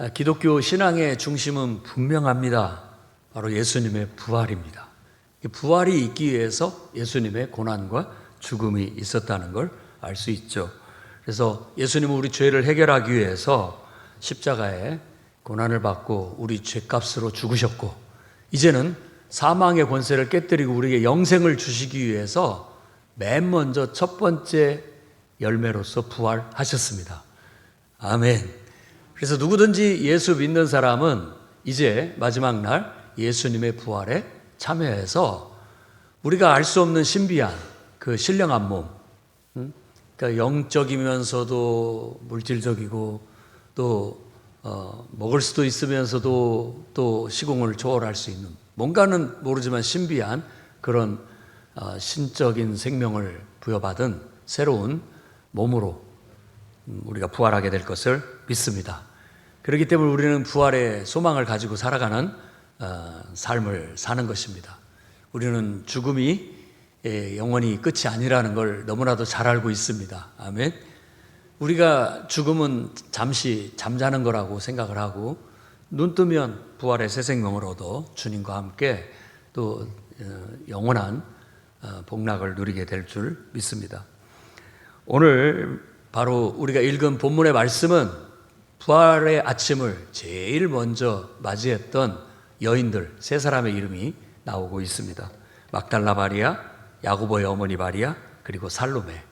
기독교 신앙의 중심은 분명합니다. 바로 예수님의 부활입니다. 부활이 있기 위해서 예수님의 고난과 죽음이 있었다는 걸 알 수 있죠. 그래서 예수님은 우리 죄를 해결하기 위해서 십자가에 고난을 받고 우리 죄값으로 죽으셨고, 이제는 사망의 권세를 깨뜨리고 우리에게 영생을 주시기 위해서 맨 먼저 첫 번째 열매로서 부활하셨습니다. 아멘. 그래서 누구든지 예수 믿는 사람은 이제 마지막 날 예수님의 부활에 참여해서 우리가 알 수 없는 신비한 그 신령한 몸, 그러니까 영적이면서도 물질적이고 또 먹을 수도 있으면서도 또 시공을 초월할 수 있는, 뭔가는 모르지만 신비한 그런 신적인 생명을 부여받은 새로운 몸으로 우리가 부활하게 될 것을 믿습니다. 그렇기 때문에 우리는 부활의 소망을 가지고 살아가는 삶을 사는 것입니다. 우리는 죽음이 영원히 끝이 아니라는 걸 너무나도 잘 알고 있습니다. 아멘. 우리가 죽음은 잠시 잠자는 거라고 생각을 하고, 눈 뜨면 부활의 새 생명을 얻어 주님과 함께 또 영원한 복락을 누리게 될 줄 믿습니다. 오늘 바로 우리가 읽은 본문의 말씀은 부활의 아침을 제일 먼저 맞이했던 여인들 세 사람의 이름이 나오고 있습니다. 막달라 마리아, 야고보의 어머니 마리아, 그리고 살로메.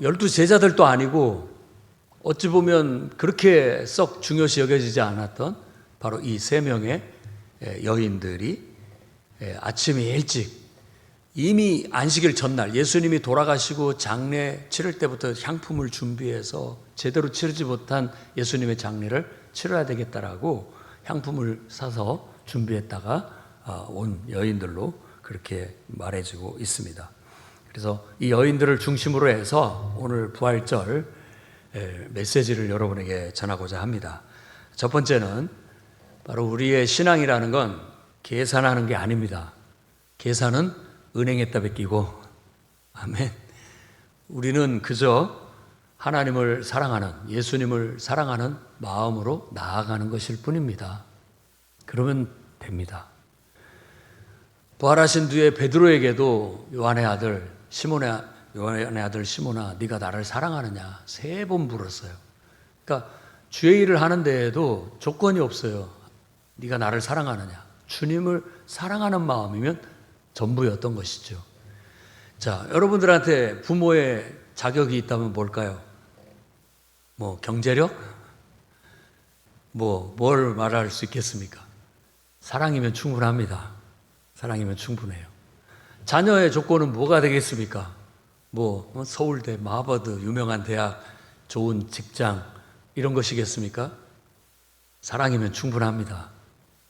12 제자들도 아니고 어찌 보면 그렇게 썩 중요시 여겨지지 않았던 바로 이 세 명의 여인들이 아침이 일찍, 이미 안식일 전날 예수님이 돌아가시고 장례 치를 때부터 향품을 준비해서 제대로 치르지 못한 예수님의 장례를 치러야 되겠다라고 향품을 사서 준비했다가 온 여인들로 그렇게 말해지고 있습니다. 그래서 이 여인들을 중심으로 해서 오늘 부활절 메시지를 여러분에게 전하고자 합니다. 첫 번째는 바로 우리의 신앙이라는 건 계산하는 게 아닙니다. 계산은 은행에다 맡기고, 아멘. 우리는 그저 하나님을 사랑하는, 예수님을 사랑하는 마음으로 나아가는 것일 뿐입니다. 그러면 됩니다. 부활하신 뒤에 베드로에게도 요한의 아들 시몬아, 네가 나를 사랑하느냐 3번 물었어요. 그러니까 주의 일을 하는 데에도 조건이 없어요. 네가 나를 사랑하느냐. 주님을 사랑하는 마음이면 전부였던 것이죠. 자, 여러분들한테 부모의 자격이 있다면 뭘까요? 경제력? 뭘 말할 수 있겠습니까? 사랑이면 충분합니다. 사랑이면 충분해요. 자녀의 조건은 뭐가 되겠습니까? 서울대, 하버드, 유명한 대학, 좋은 직장, 이런 것이겠습니까? 사랑이면 충분합니다.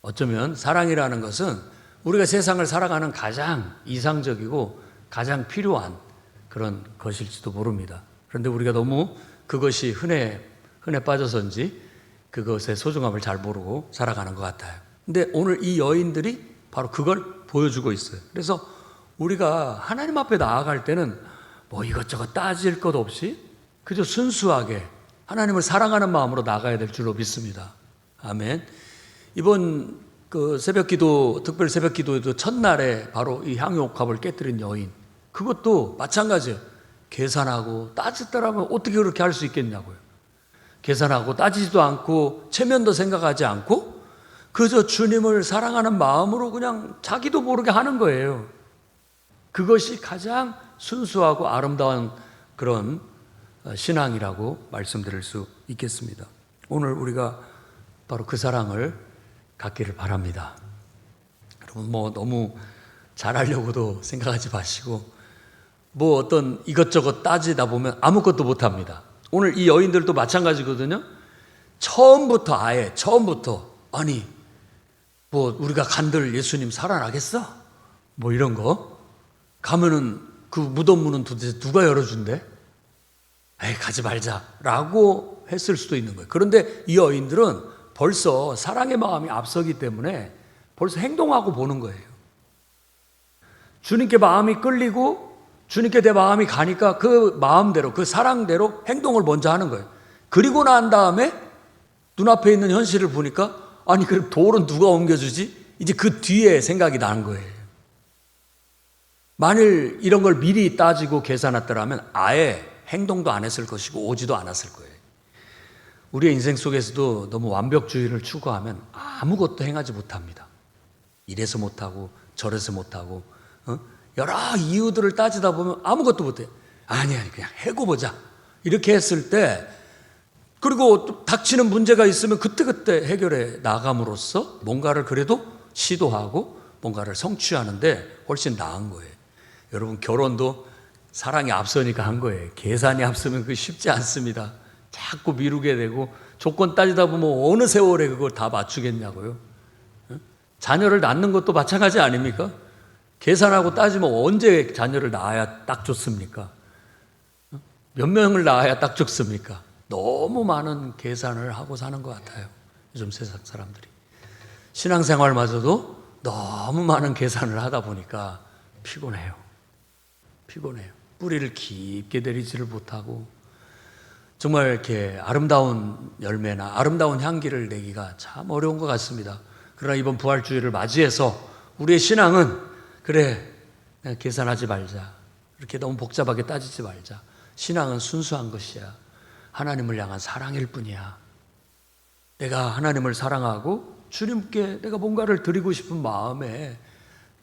어쩌면 사랑이라는 것은 우리가 세상을 살아가는 가장 이상적이고 가장 필요한 그런 것일지도 모릅니다. 그런데 우리가 너무 그것이 흔해 빠져서인지 그것의 소중함을 잘 모르고 살아가는 것 같아요. 근데 오늘 이 여인들이 바로 그걸 보여주고 있어요. 그래서 우리가 하나님 앞에 나아갈 때는 이것저것 따질 것 없이 그저 순수하게 하나님을 사랑하는 마음으로 나가야 될 줄로 믿습니다. 아멘. 이번 새벽 기도, 특별 새벽 기도에도 첫날에 바로 이 향유옥합을 깨뜨린 여인, 그것도 마찬가지예요. 계산하고 따지더라면 어떻게 그렇게 할 수 있겠냐고요. 계산하고 따지지도 않고 체면도 생각하지 않고 그저 주님을 사랑하는 마음으로 그냥 자기도 모르게 하는 거예요. 그것이 가장 순수하고 아름다운 그런 신앙이라고 말씀드릴 수 있겠습니다. 오늘 우리가 바로 그 사랑을 갖기를 바랍니다. 여러분 너무 잘하려고도 생각하지 마시고 어떤 이것저것 따지다 보면 아무것도 못합니다. 오늘 이 여인들도 마찬가지거든요. 처음부터 아니 우리가 간들 예수님 살아나겠어? 이런 거 가면은 그 무덤 문은 도대체 누가 열어준대? 가지 말자라고 했을 수도 있는 거예요. 그런데 이 여인들은 벌써 사랑의 마음이 앞서기 때문에 벌써 행동하고 보는 거예요. 주님께 마음이 끌리고 주님께 내 마음이 가니까 그 마음대로, 그 사랑대로 행동을 먼저 하는 거예요. 그리고 난 다음에 눈앞에 있는 현실을 보니까 아니 그럼 돌은 누가 옮겨주지? 이제 그 뒤에 생각이 나는 거예요. 만일 이런 걸 미리 따지고 계산했더라면 아예 행동도 안 했을 것이고 오지도 않았을 거예요. 우리의 인생 속에서도 너무 완벽주의를 추구하면 아무것도 행하지 못합니다. 이래서 못하고 저래서 못하고 여러 이유들을 따지다 보면 아무것도 못해요. 아니 그냥 해고 보자 이렇게 했을 때, 그리고 또 닥치는 문제가 있으면 그때그때 해결해 나감으로써 뭔가를 그래도 시도하고 뭔가를 성취하는데 훨씬 나은 거예요. 여러분, 결혼도 사랑이 앞서니까 한 거예요. 계산이 앞서면 그거 쉽지 않습니다. 자꾸 미루게 되고 조건 따지다 보면 어느 세월에 그걸 다 맞추겠냐고요. 자녀를 낳는 것도 마찬가지 아닙니까? 계산하고 따지면 언제 자녀를 낳아야 딱 좋습니까? 몇 명을 낳아야 딱 좋습니까? 너무 많은 계산을 하고 사는 것 같아요. 요즘 세상 사람들이. 신앙생활마저도 너무 많은 계산을 하다 보니까 피곤해요. 뿌리를 깊게 내리지를 못하고 정말 이렇게 아름다운 열매나 아름다운 향기를 내기가 참 어려운 것 같습니다. 그러나 이번 부활주의를 맞이해서 우리의 신앙은 그래, 그냥 계산하지 말자. 이렇게 너무 복잡하게 따지지 말자. 신앙은 순수한 것이야. 하나님을 향한 사랑일 뿐이야. 내가 하나님을 사랑하고 주님께 내가 뭔가를 드리고 싶은 마음에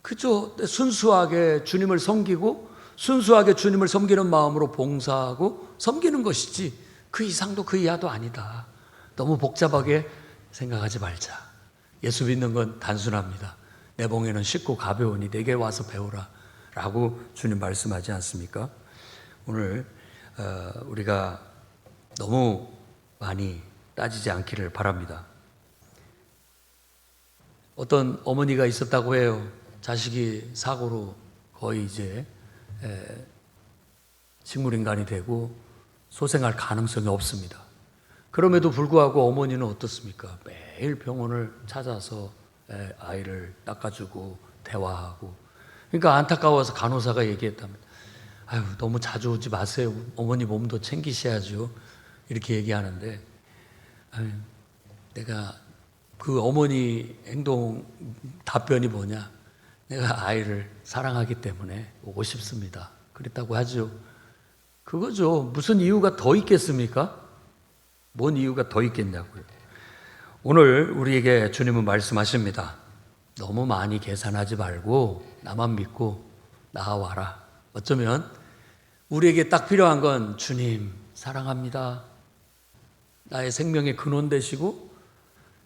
그저 순수하게 주님을 섬기고 순수하게 주님을 섬기는 마음으로 봉사하고 섬기는 것이지 그 이상도 그 이하도 아니다. 너무 복잡하게 생각하지 말자. 예수 믿는 건 단순합니다. 내 봉에는 쉽고 가벼우니 내게 와서 배우라 라고 주님 말씀하지 않습니까? 오늘 우리가 너무 많이 따지지 않기를 바랍니다. 어떤 어머니가 있었다고 해요. 자식이 사고로 거의 이제 식물인간이 되고 소생할 가능성이 없습니다. 그럼에도 불구하고 어머니는 어떻습니까? 매일 병원을 찾아서 아이를 닦아주고 대화하고. 그러니까 안타까워서 간호사가 얘기했답니다. 아유, 너무 자주 오지 마세요. 어머니 몸도 챙기셔야죠. 이렇게 얘기하는데, 아유, 내가 그 어머니 행동 답변이 뭐냐? 내가 아이를 사랑하기 때문에 오고 싶습니다. 그랬다고 하죠. 그거죠. 무슨 이유가 더 있겠습니까? 뭔 이유가 더 있겠냐고요. 오늘 우리에게 주님은 말씀하십니다. 너무 많이 계산하지 말고 나만 믿고 나와라. 어쩌면 우리에게 딱 필요한 건 주님 사랑합니다. 나의 생명의 근원 되시고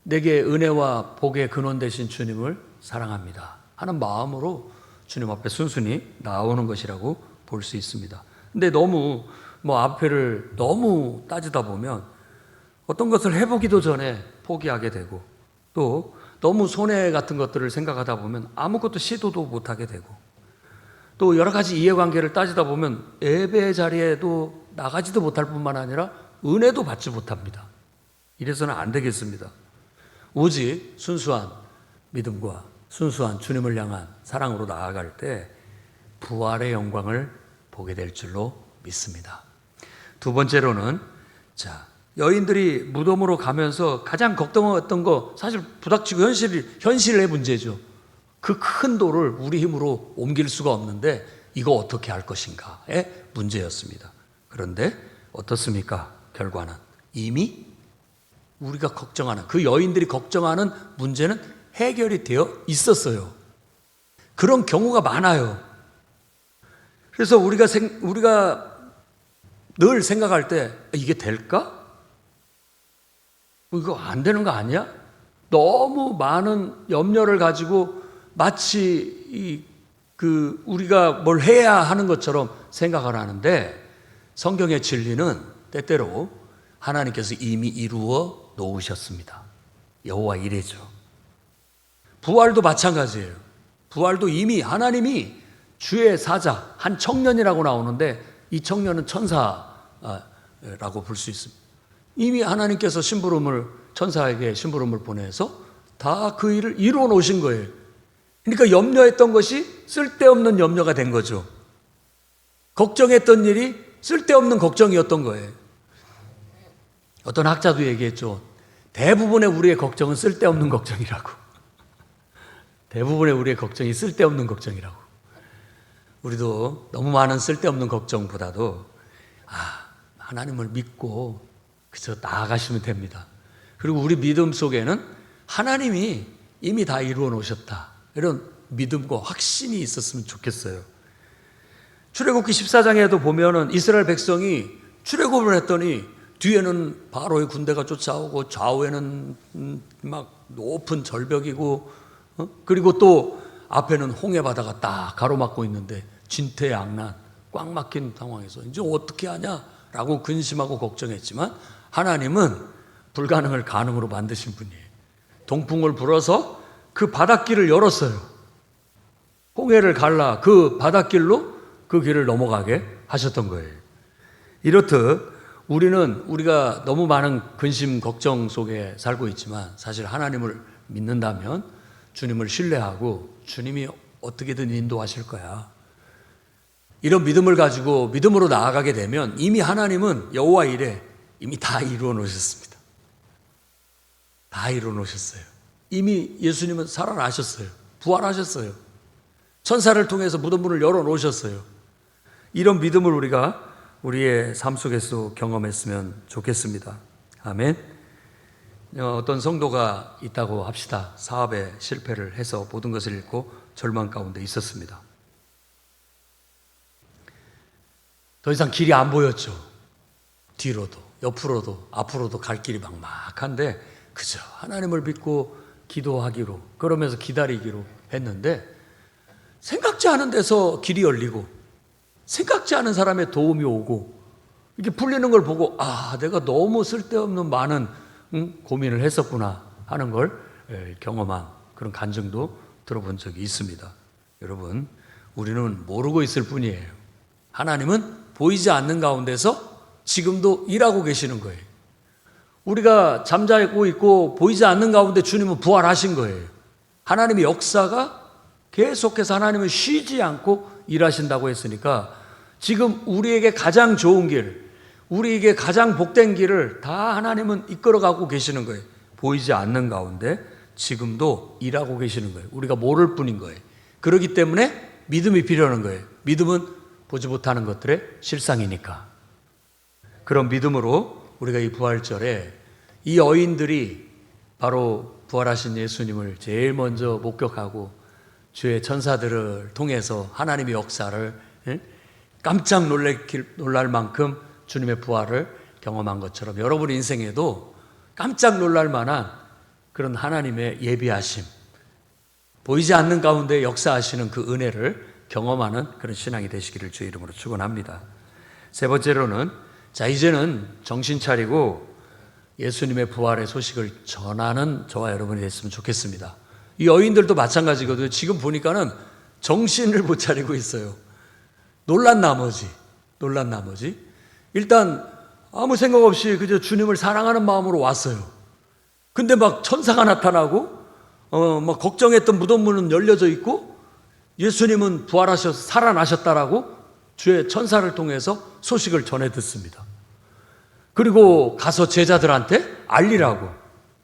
내게 은혜와 복의 근원 되신 주님을 사랑합니다 하는 마음으로 주님 앞에 순순히 나오는 것이라고 볼 수 있습니다. 근데 너무 앞에를 너무 따지다 보면 어떤 것을 해보기도 전에 포기하게 되고 또 너무 손해 같은 것들을 생각하다 보면 아무것도 시도도 못하게 되고 또 여러 가지 이해관계를 따지다 보면 예배 자리에도 나가지도 못할 뿐만 아니라 은혜도 받지 못합니다. 이래서는 안 되겠습니다. 오직 순수한 믿음과 순수한 주님을 향한 사랑으로 나아갈 때 부활의 영광을 보게 될 줄로 믿습니다. 두 번째로는 여인들이 무덤으로 가면서 가장 걱정했던 거 사실 부닥치고 현실의 문제죠. 그 큰 돌을 우리 힘으로 옮길 수가 없는데 이거 어떻게 할 것인가의 문제였습니다. 그런데 어떻습니까? 결과는 이미 우리가 걱정하는 그 여인들이 걱정하는 문제는 해결이 되어 있었어요. 그런 경우가 많아요. 그래서 우리가 늘 생각할 때 이게 될까? 이거 안 되는 거 아니야? 너무 많은 염려를 가지고 마치 우리가 뭘 해야 하는 것처럼 생각을 하는데 성경의 진리는 때때로 하나님께서 이미 이루어 놓으셨습니다. 여호와 이레죠. 부활도 마찬가지예요. 부활도 이미 하나님이 주의 사자 한 청년이라고 나오는데 이 청년은 천사라고 볼 수 있습니다. 이미 하나님께서 천사에게 심부름을 보내서 다 그 일을 이루어 놓으신 거예요. 그러니까 염려했던 것이 쓸데없는 염려가 된 거죠. 걱정했던 일이 쓸데없는 걱정이었던 거예요. 어떤 학자도 얘기했죠. 대부분의 우리의 걱정은 쓸데없는 걱정이라고. 대부분의 우리의 걱정이 쓸데없는 걱정이라고. 우리도 너무 많은 쓸데없는 걱정보다도 하나님을 믿고 그저 나아가시면 됩니다. 그리고 우리 믿음 속에는 하나님이 이미 다 이루어 놓으셨다, 이런 믿음과 확신이 있었으면 좋겠어요. 출애굽기 14장에도 보면은 이스라엘 백성이 출애굽을 했더니 뒤에는 바로의 군대가 쫓아오고 좌우에는 막 높은 절벽이고, 그리고 또 앞에는 홍해 바다가 딱 가로막고 있는데 진퇴양난, 꽉 막힌 상황에서 이제 어떻게 하냐라고 근심하고 걱정했지만 하나님은 불가능을 가능으로 만드신 분이에요. 동풍을 불어서 그 바닷길을 열었어요. 홍해를 갈라 그 바닷길로 그 길을 넘어가게 하셨던 거예요. 이렇듯 우리가 너무 많은 근심 걱정 속에 살고 있지만 사실 하나님을 믿는다면 주님을 신뢰하고 주님이 어떻게든 인도하실 거야, 이런 믿음을 가지고 믿음으로 나아가게 되면 이미 하나님은 여호와 이레 이미 다 이루어 놓으셨습니다. 다 이루어 놓으셨어요. 이미 예수님은 살아나셨어요. 부활하셨어요. 천사를 통해서 무덤문을 열어 놓으셨어요. 이런 믿음을 우리가 우리의 삶 속에서 경험했으면 좋겠습니다. 아멘. 어떤 성도가 있다고 합시다. 사업에 실패를 해서 모든 것을 잃고 절망 가운데 있었습니다. 더 이상 길이 안 보였죠. 뒤로도 옆으로도 앞으로도 갈 길이 막막한데 그저 하나님을 믿고 기도하기로, 그러면서 기다리기로 했는데 생각지 않은 데서 길이 열리고 생각지 않은 사람의 도움이 오고 이렇게 풀리는 걸 보고 내가 너무 쓸데없는 많은 고민을 했었구나 하는 걸 경험한 그런 간증도 들어본 적이 있습니다. 여러분, 우리는 모르고 있을 뿐이에요. 하나님은 보이지 않는 가운데서 지금도 일하고 계시는 거예요. 우리가 잠자고 있고 보이지 않는 가운데 주님은 부활하신 거예요. 하나님의 역사가 계속해서 하나님은 쉬지 않고 일하신다고 했으니까 지금 우리에게 가장 좋은 길, 우리에게 가장 복된 길을 다 하나님은 이끌어가고 계시는 거예요. 보이지 않는 가운데 지금도 일하고 계시는 거예요. 우리가 모를 뿐인 거예요. 그렇기 때문에 믿음이 필요한 거예요. 믿음은 보지 못하는 것들의 실상이니까. 그런 믿음으로 우리가 이 부활절에 이 여인들이 바로 부활하신 예수님을 제일 먼저 목격하고 주의 천사들을 통해서 하나님의 역사를 깜짝 놀랄 만큼 주님의 부활을 경험한 것처럼 여러분의 인생에도 깜짝 놀랄 만한 그런 하나님의 예비하심, 보이지 않는 가운데 역사하시는 그 은혜를 경험하는 그런 신앙이 되시기를 주의 이름으로 축원합니다. 세 번째로는 이제는 정신 차리고 예수님의 부활의 소식을 전하는 저와 여러분이 됐으면 좋겠습니다. 이 여인들도 마찬가지거든요. 지금 보니까는 정신을 못 차리고 있어요. 놀란 나머지 일단 아무 생각 없이 그저 주님을 사랑하는 마음으로 왔어요. 근데 막 천사가 나타나고 막 걱정했던 무덤문은 열려져 있고 예수님은 부활하셔서 살아나셨다라고 주의 천사를 통해서 소식을 전해 듣습니다. 그리고 가서 제자들한테 알리라고,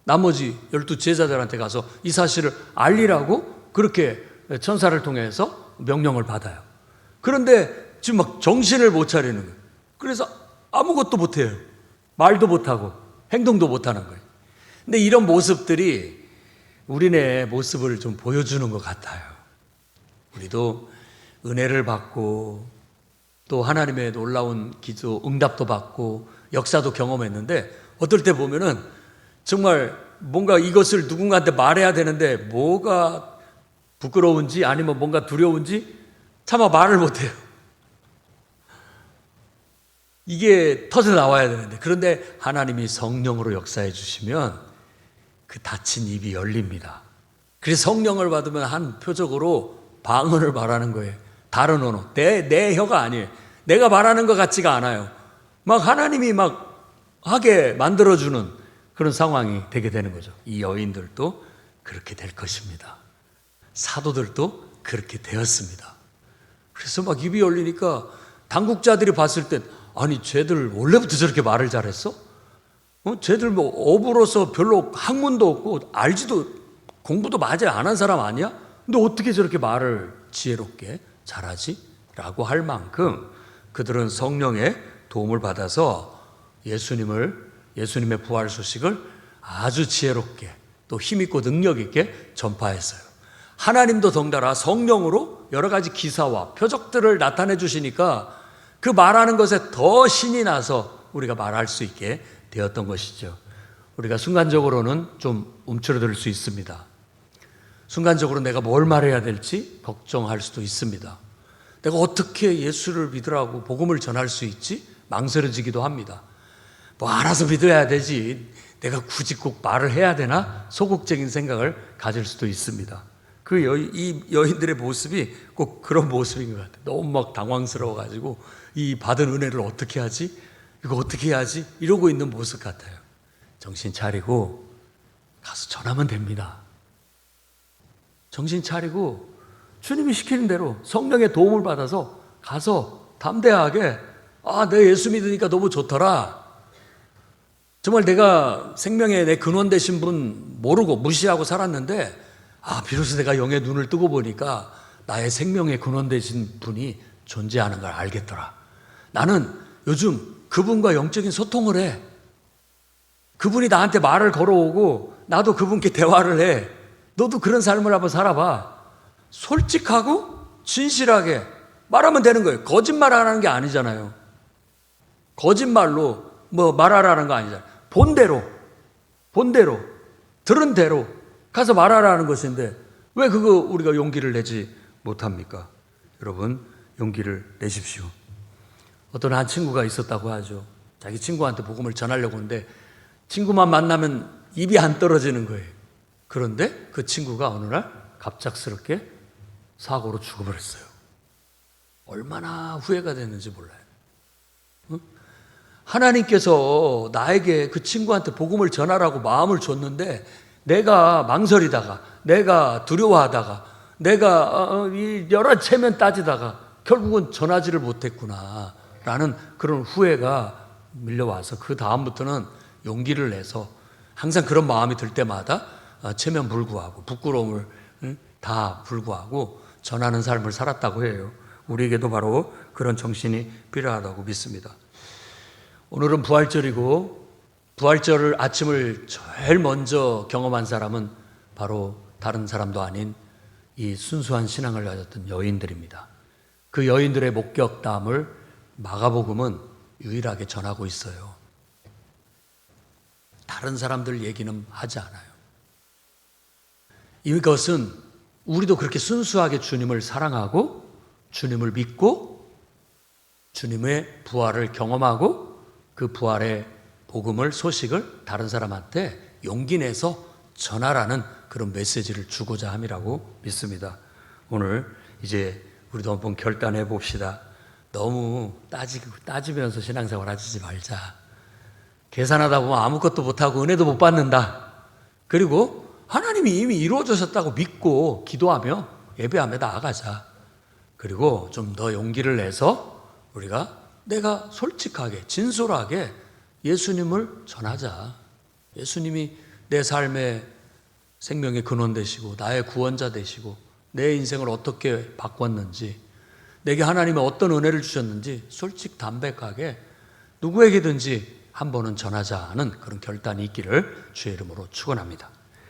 나머지 12 제자들한테 가서 이 사실을 알리라고 그렇게 천사를 통해서 명령을 받아요. 그런데 지금 막 정신을 못 차리는 거예요. 그래서 아무것도 못해요. 말도 못하고 행동도 못하는 거예요. 근데 이런 모습들이 우리네 모습을 좀 보여주는 것 같아요. 우리도 은혜를 받고 또 하나님의 놀라운 기도 응답도 받고 역사도 경험했는데 어떨 때 보면은 정말 뭔가 이것을 누군가한테 말해야 되는데 뭐가 부끄러운지 아니면 뭔가 두려운지 차마 말을 못해요. 이게 터져 나와야 되는데, 그런데 하나님이 성령으로 역사해 주시면 그 닫힌 입이 열립니다. 그래서 성령을 받으면 한 표적으로 방언을 말하는 거예요. 다른 언어. 내 혀가 아니에요. 내가 말하는 것 같지가 않아요. 막 하나님이 막 하게 만들어주는 그런 상황이 되게 되는 거죠. 이 여인들도 그렇게 될 것입니다. 사도들도 그렇게 되었습니다. 그래서 막 입이 열리니까 당국자들이 봤을 땐 아니 쟤들 원래부터 저렇게 말을 잘했어? 쟤들 뭐 어부로서 별로 학문도 없고 공부도 마저 안 한 사람 아니야? 근데 어떻게 저렇게 말을 지혜롭게 잘하지? 라고 할 만큼 그들은 성령의 도움을 받아서 예수님의 부활 소식을 아주 지혜롭게 또 힘있고 능력있게 전파했어요. 하나님도 덩달아 성령으로 여러 가지 기사와 표적들을 나타내 주시니까 그 말하는 것에 더 신이 나서 우리가 말할 수 있게 되었던 것이죠. 우리가 순간적으로는 좀 움츠러들 수 있습니다. 순간적으로 내가 뭘 말해야 될지 걱정할 수도 있습니다. 내가 어떻게 예수를 믿으라고 복음을 전할 수 있지? 망설여지기도 합니다. 뭐 알아서 믿어야 되지, 내가 굳이 꼭 말을 해야 되나? 소극적인 생각을 가질 수도 있습니다. 이 여인들의 모습이 꼭 그런 모습인 것 같아요. 너무 막 당황스러워가지고 이 받은 은혜를 어떻게 하지? 이거 어떻게 해야지? 이러고 있는 모습 같아요. 정신 차리고 가서 전하면 됩니다. 정신 차리고 주님이 시키는 대로 성령의 도움을 받아서 가서 담대하게 내 예수 믿으니까 너무 좋더라. 정말 내가 생명의 내 근원 되신 분 모르고 무시하고 살았는데 비로소 내가 영의 눈을 뜨고 보니까 나의 생명의 근원 되신 분이 존재하는 걸 알겠더라. 나는 요즘 그분과 영적인 소통을 해. 그분이 나한테 말을 걸어오고 나도 그분께 대화를 해. 너도 그런 삶을 한번 살아봐. 솔직하고 진실하게 말하면 되는 거예요. 거짓말하는 게 아니잖아요. 거짓말로 뭐 말하라는 거 아니잖아요. 본대로 들은 대로 가서 말하라는 것인데 왜 그거 우리가 용기를 내지 못합니까? 여러분, 용기를 내십시오. 어떤 한 친구가 있었다고 하죠. 자기 친구한테 복음을 전하려고 하는데 친구만 만나면 입이 안 떨어지는 거예요. 그런데 그 친구가 어느 날 갑작스럽게 사고로 죽어버렸어요. 얼마나 후회가 됐는지 몰라요. 하나님께서 나에게 그 친구한테 복음을 전하라고 마음을 줬는데 내가 망설이다가, 내가 두려워하다가, 내가 여러 체면 따지다가 결국은 전하지를 못했구나 라는 그런 후회가 밀려와서 그 다음부터는 용기를 내서 항상 그런 마음이 들 때마다 체면 불구하고 부끄러움을 다 불구하고 전하는 삶을 살았다고 해요. 우리에게도 바로 그런 정신이 필요하다고 믿습니다. 오늘은 부활절이고 부활절 아침을 제일 먼저 경험한 사람은 바로 다른 사람도 아닌 이 순수한 신앙을 가졌던 여인들입니다. 그 여인들의 목격담을 마가복음은 유일하게 전하고 있어요. 다른 사람들 얘기는 하지 않아요. 이것은 우리도 그렇게 순수하게 주님을 사랑하고 주님을 믿고 주님의 부활을 경험하고 그 부활의 복음을, 소식을 다른 사람한테 용기 내서 전하라는 그런 메시지를 주고자 함이라고 믿습니다. 오늘 이제 우리도 한번 결단해 봅시다. 너무 따지면서 신앙생활 하지 말자. 계산하다 보면 아무것도 못하고 은혜도 못 받는다. 그리고 하나님이 이미 이루어졌다고 믿고 기도하며 예배하며 나아가자. 그리고 좀 더 용기를 내서 내가 솔직하게 진솔하게 예수님을 전하자. 예수님이 내 삶의 생명의 근원 되시고 나의 구원자 되시고 내 인생을 어떻게 바꿨는지, 내게 하나님의 어떤 은혜를 주셨는지 솔직담백하게 누구에게든지 한 번은 전하자는 그런 결단이 있기를 주의 이름으로 축원합니다.